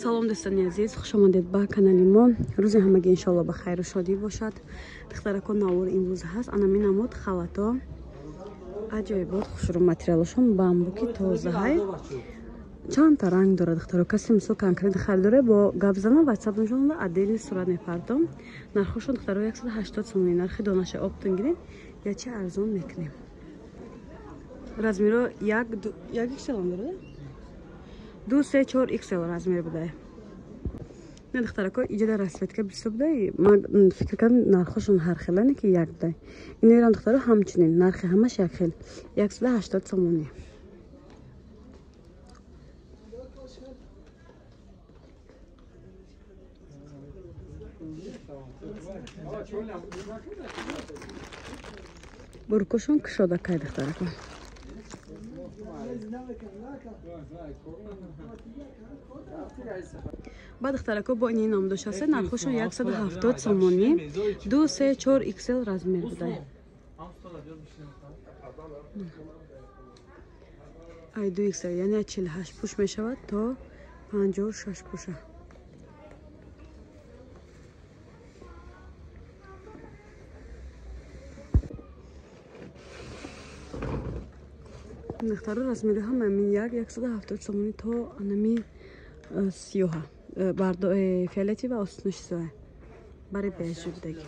салом дӯстони азиз, хушомадед ба канали мо. рӯзи ҳамагӣ иншоалло ба хайру шодӣ бошад. духтарако навор имрӯз ҳаст. Анами намуд халато аҷоибот хушрӯ материалошон бамбуки тозаҳай чандта ранг дора. духтаро каси мисол конкретно харидоре бо гап зана ватсап нишон отдельный сурат мепардом. нархошон духтаро 180 сомони. нархи донаша оптон гирем я чи арзон мекунем. размеро 1 XL дора 2 3 4 XL размер буде. Не духтарако иҷода расветка бисо буде. Ман фикр кардам нархошон ҳар хел не ки як дай. Инерам духтаро ҳамчунин нархи ҳамаш як хел 180 сомони. буркошон кушода кай духтарако. ба духтарако бо ини ном дошасе нархошон 170 сомони 2 3 4 XL размер буде. ай 2 XL яъне 48 пуш мешавад то 56 пуша. духтаро размери ҳама мин 170 сомони то анами сиёҳа бардо фиолетива остунаш соя бари бежи будеги.